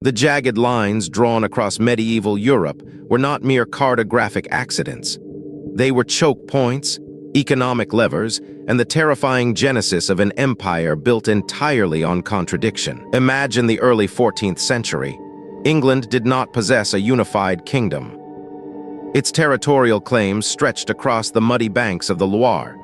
The jagged lines drawn across medieval Europe were not mere cartographic accidents. They were choke points, economic levers, and the terrifying genesis of an empire built entirely on contradiction. Imagine the early 14th century. England did not possess a unified kingdom. Its territorial claims stretched across the muddy banks of the Loire,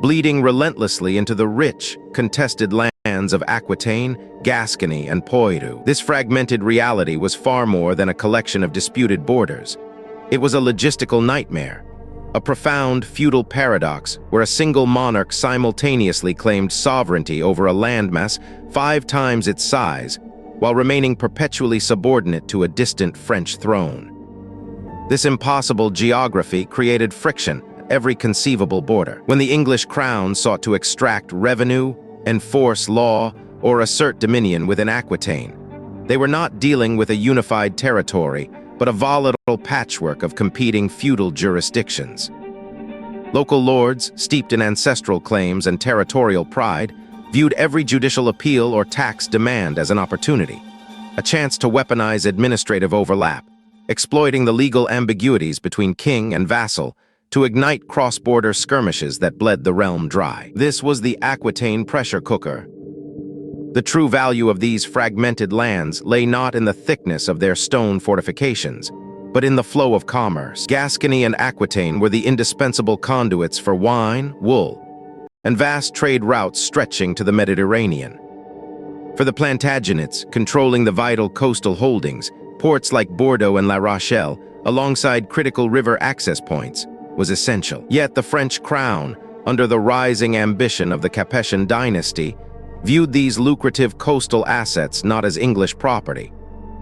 bleeding relentlessly into the rich, contested lands of Aquitaine, Gascony, and Poitou. This fragmented reality was far more than a collection of disputed borders. It was a logistical nightmare, a profound feudal paradox where a single monarch simultaneously claimed sovereignty over a landmass 5 times its size, while remaining perpetually subordinate to a distant French throne. This impossible geography created friction at every conceivable border. When the English crown sought to extract revenue, enforce law, or assert dominion within Aquitaine, they were not dealing with a unified territory, but a volatile patchwork of competing feudal jurisdictions. Local lords, steeped in ancestral claims and territorial pride, viewed every judicial appeal or tax demand as an opportunity, a chance to weaponize administrative overlap, exploiting the legal ambiguities between king and vassal to ignite cross-border skirmishes that bled the realm dry. This was the Aquitaine pressure cooker. The true value of these fragmented lands lay not in the thickness of their stone fortifications, but in the flow of commerce. Gascony and Aquitaine were the indispensable conduits for wine, wool, and vast trade routes stretching to the Mediterranean. For the Plantagenets, controlling the vital coastal holdings, ports like Bordeaux and La Rochelle, alongside critical river access points, was essential. Yet the French crown, under the rising ambition of the Capetian dynasty, viewed these lucrative coastal assets not as English property,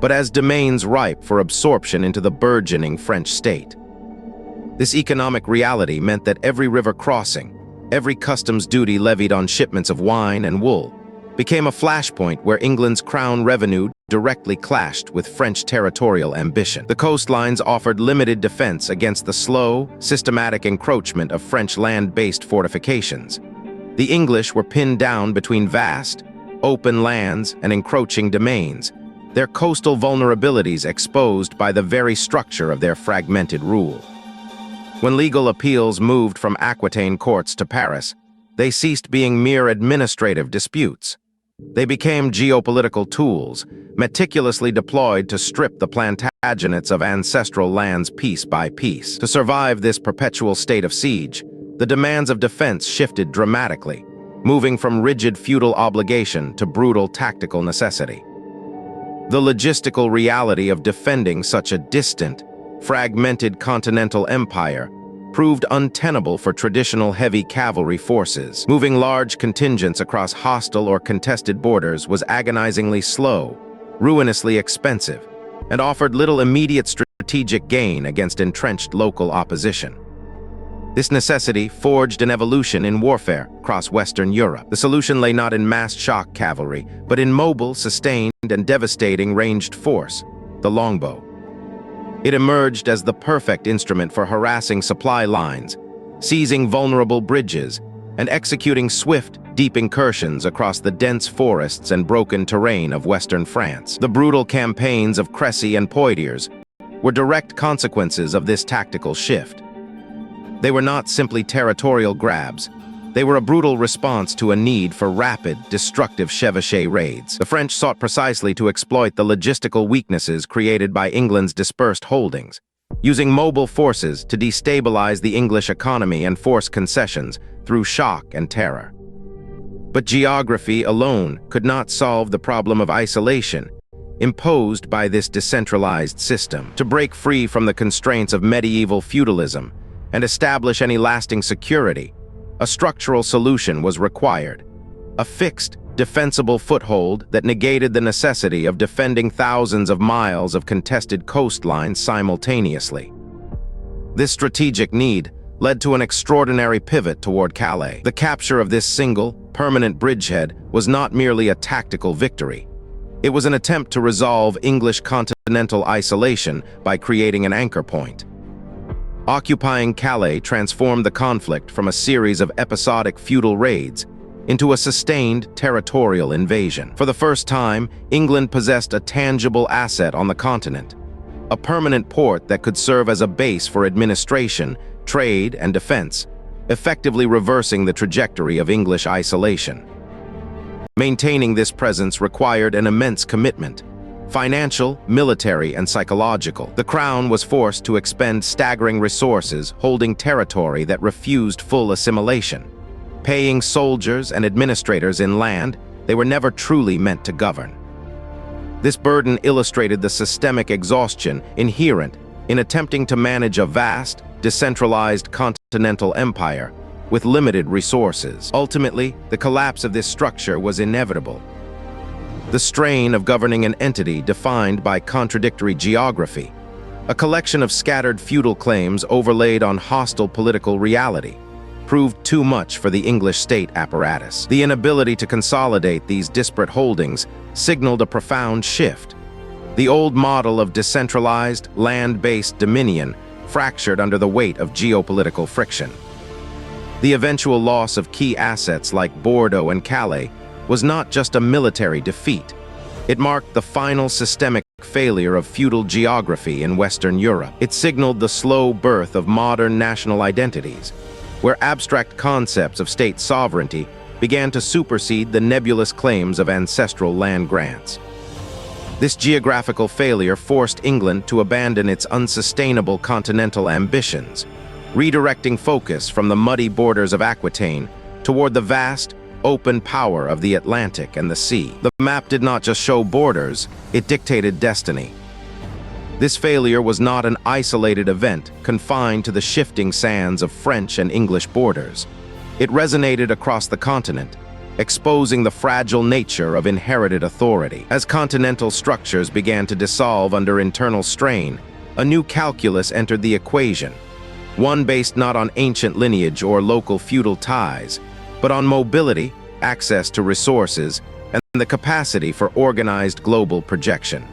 but as domains ripe for absorption into the burgeoning French state. This economic reality meant that every river crossing, every customs duty levied on shipments of wine and wool, became a flashpoint where England's crown revenue directly clashed with French territorial ambition. The coastlines offered limited defense against the slow, systematic encroachment of French land-based fortifications. The English were pinned down between vast, open lands and encroaching domains, their coastal vulnerabilities exposed by the very structure of their fragmented rule. When legal appeals moved from Aquitaine courts to Paris, they ceased being mere administrative disputes. They became geopolitical tools, meticulously deployed to strip the Plantagenets of ancestral lands piece by piece. To survive this perpetual state of siege, the demands of defense shifted dramatically, moving from rigid feudal obligation to brutal tactical necessity. The logistical reality of defending such a distant, fragmented continental empire proved untenable for traditional heavy cavalry forces. Moving large contingents across hostile or contested borders was agonizingly slow, ruinously expensive, and offered little immediate strategic gain against entrenched local opposition. This necessity forged an evolution in warfare across Western Europe. The solution lay not in mass shock cavalry, but in mobile, sustained, and devastating ranged force, the longbow. It emerged as the perfect instrument for harassing supply lines, seizing vulnerable bridges, and executing swift, deep incursions across the dense forests and broken terrain of western France. The brutal campaigns of Crécy and Poitiers were direct consequences of this tactical shift. They were not simply territorial grabs. They were a brutal response to a need for rapid, destructive Chevauchée raids. The French sought precisely to exploit the logistical weaknesses created by England's dispersed holdings, using mobile forces to destabilize the English economy and force concessions through shock and terror. But geography alone could not solve the problem of isolation imposed by this decentralized system. To break free from the constraints of medieval feudalism and establish any lasting security, a structural solution was required, a fixed, defensible foothold that negated the necessity of defending thousands of miles of contested coastlines simultaneously. This strategic need led to an extraordinary pivot toward Calais. The capture of this single, permanent bridgehead was not merely a tactical victory. It was an attempt to resolve English continental isolation by creating an anchor point. Occupying Calais transformed the conflict from a series of episodic feudal raids into a sustained territorial invasion. For the first time, England possessed a tangible asset on the continent, a permanent port that could serve as a base for administration, trade, and defense, effectively reversing the trajectory of English isolation. Maintaining this presence required an immense commitment, financial, military, and psychological. The Crown was forced to expend staggering resources holding territory that refused full assimilation. Paying soldiers and administrators in land they were never truly meant to govern. This burden illustrated the systemic exhaustion inherent in attempting to manage a vast, decentralized continental empire with limited resources. Ultimately, the collapse of this structure was inevitable. The strain of governing an entity defined by contradictory geography, a collection of scattered feudal claims overlaid on hostile political reality, proved too much for the English state apparatus. The inability to consolidate these disparate holdings signaled a profound shift. The old model of decentralized, land-based dominion fractured under the weight of geopolitical friction. The eventual loss of key assets like Bordeaux and Calais was not just a military defeat. It marked the final systemic failure of feudal geography in Western Europe. It signaled the slow birth of modern national identities, where abstract concepts of state sovereignty began to supersede the nebulous claims of ancestral land grants. This geographical failure forced England to abandon its unsustainable continental ambitions, redirecting focus from the muddy borders of Aquitaine toward the vast, open power of the Atlantic and the sea. The map did not just show borders, it dictated destiny. This failure was not an isolated event confined to the shifting sands of French and English borders. It resonated across the continent, exposing the fragile nature of inherited authority. As continental structures began to dissolve under internal strain, a new calculus entered the equation, one based not on ancient lineage or local feudal ties, but on mobility, access to resources, and the capacity for organized global projection.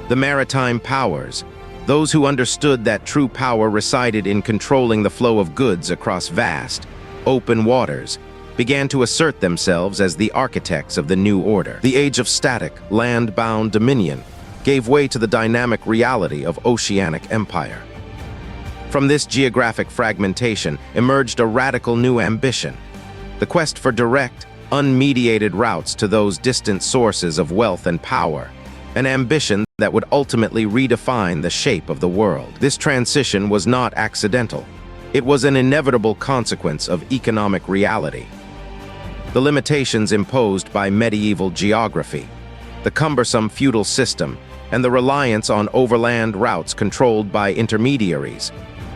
The maritime powers, those who understood that true power resided in controlling the flow of goods across vast, open waters, began to assert themselves as the architects of the new order. The age of static, land-bound dominion gave way to the dynamic reality of oceanic empire. From this geographic fragmentation emerged a radical new ambition: the quest for direct, unmediated routes to those distant sources of wealth and power, an ambition that would ultimately redefine the shape of the world. This transition was not accidental. It was an inevitable consequence of economic reality. The limitations imposed by medieval geography, the cumbersome feudal system, and the reliance on overland routes controlled by intermediaries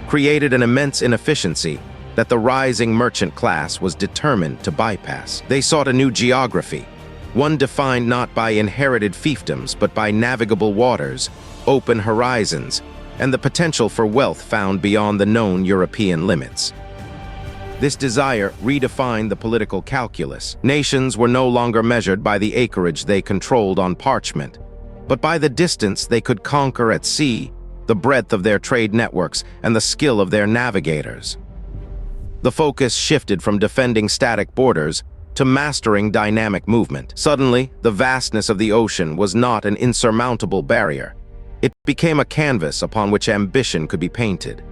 created an immense inefficiency that the rising merchant class was determined to bypass. They sought a new geography, one defined not by inherited fiefdoms but by navigable waters, open horizons, and the potential for wealth found beyond the known European limits. This desire redefined the political calculus. Nations were no longer measured by the acreage they controlled on parchment, but by the distance they could conquer at sea, the breadth of their trade networks, and the skill of their navigators. The focus shifted from defending static borders to mastering dynamic movement. Suddenly, the vastness of the ocean was not an insurmountable barrier. It became a canvas upon which ambition could be painted.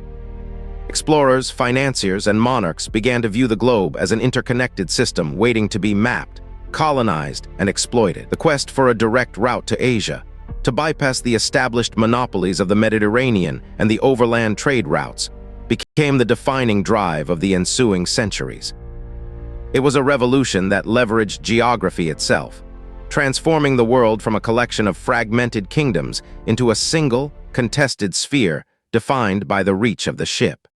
Explorers, financiers, and monarchs began to view the globe as an interconnected system waiting to be mapped, colonized, and exploited. The quest for a direct route to Asia, to bypass the established monopolies of the Mediterranean and the overland trade routes, became the defining drive of the ensuing centuries. It was a revolution that leveraged geography itself, transforming the world from a collection of fragmented kingdoms into a single, contested sphere defined by the reach of the ship.